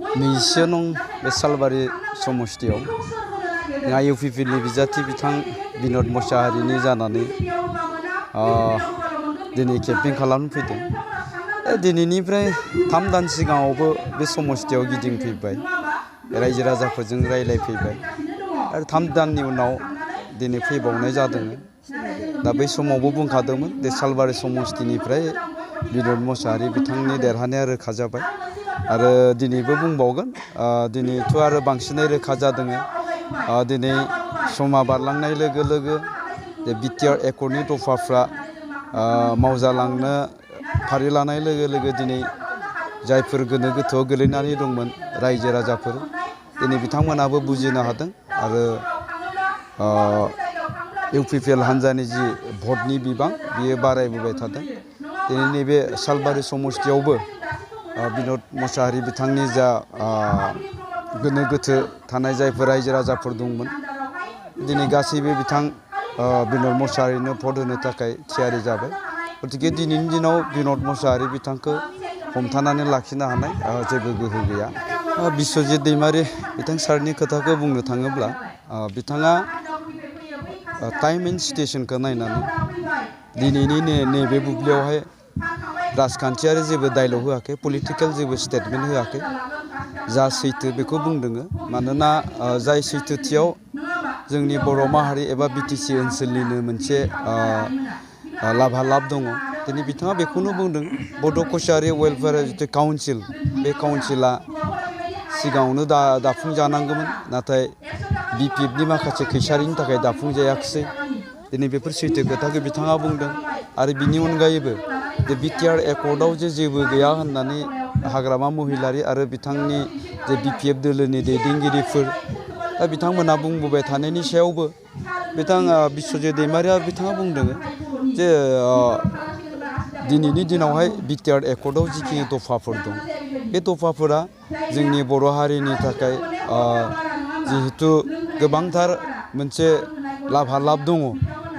नैजिसे नं बे सालबारि समस्थियाव इउपिपिएलनि बिजाथि बिथां बिन'द मोसाहारिनि जानानै दिनै केम्पिं खालामनो फैदों। दिनैनिफ्राय 3 दान सिगाङावबो बे समस्थियाव गिदिंफैबाय, रायजो राजाफोरजों रायलायफैबाय आरो 3 दाननि उनाव दिनै फैबावनाय जादों। दा बै समावबो बुंखादोंमोन दे सालबारि समस्थिनिफ्राय बिन'द मोसाहारि बिथांनि देरहानाया रोखा जाबाय आरो दिनैबो बुंबावगोन। दिनैथ' आरो बांसिनै रोखा जादों। दिनै समा बारलांनाय लोगो लोगो जे बिटिआर एकर्डनि दफाफ्रा मावजालांनो फारि लानाय लोगो लोगो दिनै जायफोर गोनो गोथोआव गोलैनानै दंमोन रायजो राजाफोर, दिनै बिथांमोनाबो बुजिनो हादों आरो इउपिपिएल हान्जानि जि भटनि बिबां बियो बारायबोबाय थादों। दिनै नैबे सालबारि समस्थियावबो बिन'द मोसाहारि बिथांनि जा गोनो गोथो थानाय जायफोर रायजो राजाफोर दंमोन, दिनै गासैबो बिथां बिन'द मोसाहारिनो भट होनो थाखाय थियारि जाबाय। गतिके दिनैनि दिनाव बिन'द मोसाहारि बिथांखौ हमथानानै लाखिनो हानाय जेबो गोहो गैया। बिस्वजित दैमारि बिथां सारनि खोथाखौ बुंनो थाङोब्ला बिथाङा टाइम एन्ड सिटुएसनखौ नायनानै दिनैनि नैबे बुब्लियावहाय राजखान्थियारि जेबो डायलग होआखै, पलिटिकेल जेबो स्टेटमेन्ट होआखै। जा सैथो बेखौ बुंदों। मानोना जाय सैथोथियाव जोंनि बर' माहारि एबा बिटिसि ओनसोलनिनो मोनसे लाभालाब दङ, दिनै बिथाङा बेखौनो बुंदों। बड' कछारी वेलफेयार जिथु काउन्सिल, बे काउन्सिला सिगाङावनो दाफुंजानांगौमोन, नाथाय बिपिएफनि माखासे खैसारिनि थाखाय दाफुंजायाखिसै। दिनै बेफोर सैथो खोथाखौ बिथाङा बुंदों आरो बिनि अनगायैबो जे बिटिआर एकर्डआव जेबो गैया होननानै हाग्रामा महिलारि आरो बिथांनि जे बिपिएफ दोलोनि दैदेनगिरिफोर दा बिथांमोनहा बुंबोबाय थानायनि सायावबो बिथां बिस्वजित दैमारिया बिथाङा बुंदों जे दिनैनि दिनावहाय बिटिआर एकर्डआव जिखिनि दफाफोर दं, बे दफाफोरा जोंनि बर' हारिनि थाखाय जिहेतु गोबांथार मोनसे लाभालाब दङ,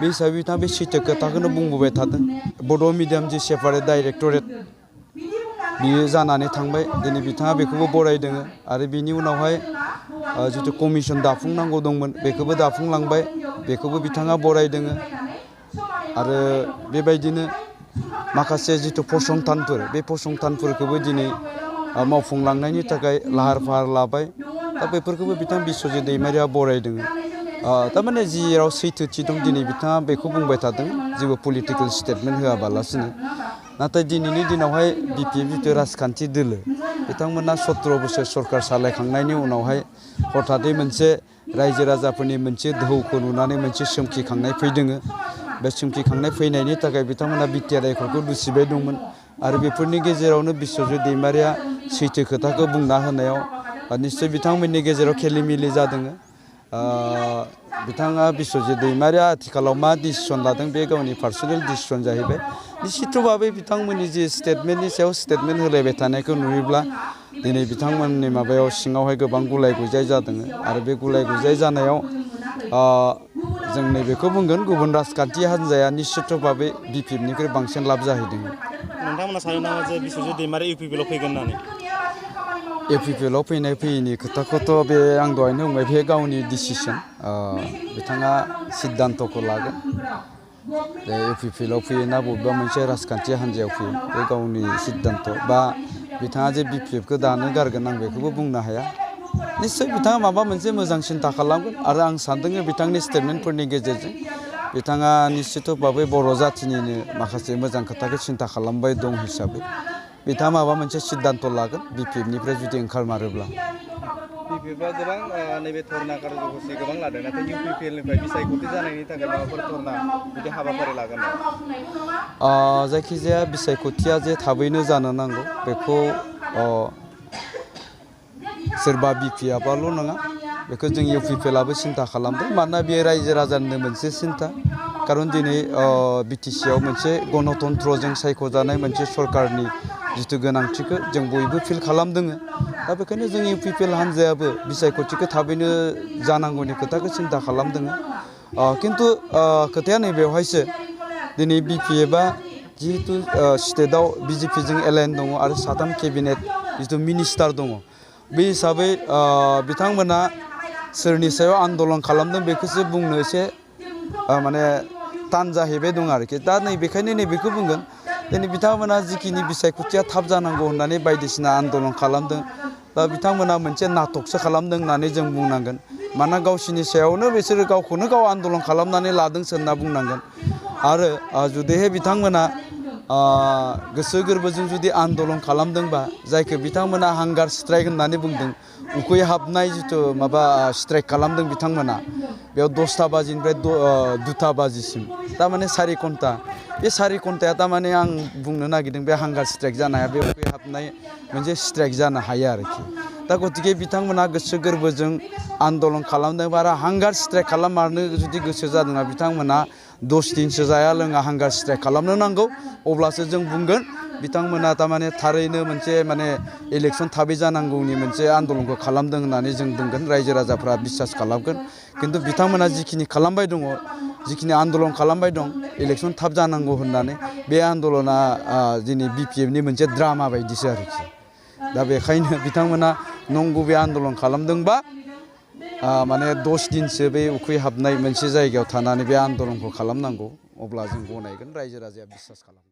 बे हिसाबै बिथाङा बे सैथो खोथाखौनो बुंबोबाय थादों। बड' मिडियाम जि सेपारेट डाइरेक्टरेट बियो जानानै थांबाय, दिनै बिथाङा बेखौबो बरायदों आरो बिनि उनावहाय जिथु कमिसन दाफुंनांगौ दंमोन बेखौबो दाफुंलांबाय, बेखौबो बिथाङा बरायदों आरो बेबायदिनो माखासे जिथु फसंथानफोर, बे फसंथानफोरखौबो दिनै मावफुंलांनायनि थाखाय लाहार फाहार लाबाय। दा बेफोरखौबो बिथां बिस्वजित दैमारिया बरायदों। थारमाने जेराव सैथोथि दं दिनै बिथाङा बेखौ बुंबाय थादों, जेबो पलिटिकेल स्टेटमेन्ट होआबालासिनो। नाथाय दिनैनि दिनावहाय बिपिएफ जिथु राजखान्थि दोलो, बिथांमोना 17 बोसोर सरकार सालायखांनायनि उनावहाय हथादै मोनसे रायजो राजाफोरनि मोनसे दोहौखौ नुनानै मोनसे सोमखिखांनाय फैदों। बे सोमखिखांनाय फैनायनि थाखाय बिथांमोना बिटिआर एकर्डखौ दुसिबाय दंमोन आरो बेफोरनि गेजेरावनो बिस्वजित दैमारिया सैथो खोथाखौ बुंना होनायाव निश्चय बिथांमोननि गेजेराव खेलिमेलि जादों। बिथाङा बिस्वजित दैमारिया आथिखालाव मा डिसिसन लादों बे गावनि पार्सनेल डिसिसन जाहैबाय। निश्चितभाबै बिथांमोननि जि स्टेटमेन्टनि सायाव स्टेटमेन्ट होलायबाय थानायखौ नुयोब्ला दिनै बिथांमोननि माबायाव सिङावहाय गोबां गुलाय गुजाय जादों आरो बे गुलाय गुजाय जानायाव जों नैबेखौ बुंगोन, गुबुन राजखान्थि हान्जाया निश्चितभाबै बिपिएफनिख्रुइ बांसिन लाब जाहैदों। नोंथांमोना सानो नामा जे बिस्वजित दैमारि इउपिपिएलआव फैगोन होननानै? इउपिपिएलआव फैनाय फैयैनि खोथाखौथ' बे आं दहायनो बुंबाय, बे गावनि डिसिसन। बिथाङा सिद्धान्त'खौ लागोन। जे इउपिपिएलआव फैयो ना बबेबा मोनसे राजखान्थि हान्जायाव फैयो, बे गावनि सिद्धान्त'। बा बिथाङा जे बिपिएफखौ दानो गारगोन आं बेखौबो बुंनो हाया। निश्चय बिथाङा माबा मोनसे मोजां सिन्था खालामगोन आरो आं सानदों बिथांनि स्टेटमेन्टफोरनि गेजेरजों बिथाङा निश्चितभाबै बर' जाथिनिनो माखासे मोजां खोथाखौ सिन्था खालामबाय दं हिसाबै बिथाङा माबा मोनसे सिद्धान्त' लागोन बिपिएफनिफ्राय जुदि ओंखारमारोब्ला। बिपिएफआ गोबां नैबे धरना कार्यसुचि गोबां लादों, नाथाय इउपिपिएलनिफ्राय बिसायख'थि जानायनि थाखाय माबाफोर धरना बिदि हाबाफारि लागोन नामा? जायखिजाया बिसायख'थिया जे थाबैनो जानो नांगौ बेखौ सोरबा बिपिएफआल' नङा, बेखौ जों इउपिपिएलआबो सिन्था खालामदों। मानोना बेयो रायजो राजानिनो मोनसे सिन्था। खारन दिनै बिटिसिआव मोनसे गणतन्त्रजों सायख'जानाय मोनसे सरकारनि जिथु गोनांथिखौ जों बयबो फिल खालामदों। दा बेखायनो जों इउपिपिएल हान्जायाबो बिसायख'थिखौ थाबैनो जानांगौनि खोथाखौ सिन्था खालामदों। खिन्थु खोथाया नैबेवहायसो, दिनै बिपिएफआ जिहेतु स्टेटआव बिजेपिजों एलायन दङ आरो 7 केबिनेट जिथु मिनिस्टार दङ, बे हिसाबै बिथांमोना सोरनि सायाव आन्दलन खालामदों बेखौसो बुंनो एसे माने तान जाहैबाय दं आरोखि दा नैबेखायनो नैबेखौ बुंगोन दिनै बिथांमोना जिखिनि बिसायख'थिया थाब जानांगौ होननानै बायदिसिना आन्दलन खालामदों दा बिथांमोना मोनसे नाटकसो खालामदों होननानै जों बुंनांगोन मानोना गावसिनि सायावनो बिसोरो गावखौनो गाव आन्दलन खालामनानै लादोंसो होनना बुंनांगोन आरो जुदिहाय बिथांमोना गोसो गोरबोजों जुदि आन्दलन खालामदोंबा जायखौ बिथांमोना हांगार स्ट्राइक होननानै बुंदों उखैहाबनाय जिथु माबा स्ट्राइक खालामदों बिथांमोना बेयाव 10टा बाजिनिफ्राय 2टा बाजिसिम थारमाने 4 घन्टा बे 4 घन्टाया थारमाने आं बुंनो नागिरदों बे हांगार स्ट्राइक जानाया बे उखैहाबनाय मोनसे स्ट्राइक जानो हायो आरोखि दा गतिके बिथांमोना गोसो गोरबोजों आन्दलन खालामदों आरो हांगार स्ट्राइक खालाममारनो जुदि गोसो जादोंना बिथांमोना 10 दिनसो जाया लोङा हांगार स्ट्राइक खालामनो नांगौ अब्लासो जों बुंगोन बिथांमोना थारमाने थारैनो मोनसे माने इलेक्सन थाबै जानांगौनि मोनसे आन्दलनखौ खालामदों होननानै जों बुंगोन रायजो राजाफ्रा बिसास खालामगोन खिन्थु बिथांमोना जिखिनि खालामबाय दङ जिखिनि आन्दलन खालामबाय दं इलेक्सन थाब जानांगौ होननानै बे आन्दलना जोंनि BPFनि मोनसे ड्रामा बायदिसो आरोखि दा बेखायनो बिथांमोना नंगुबै आन्दलन खालामदोंबा माने 10 दिनसो बे उखैहाबनाय मोनसे जायगायाव थानानै बे आन्दलनखौ खालामनांगौ अब्ला जों गनायगोन रायजो राजाया बिसास खालामगोन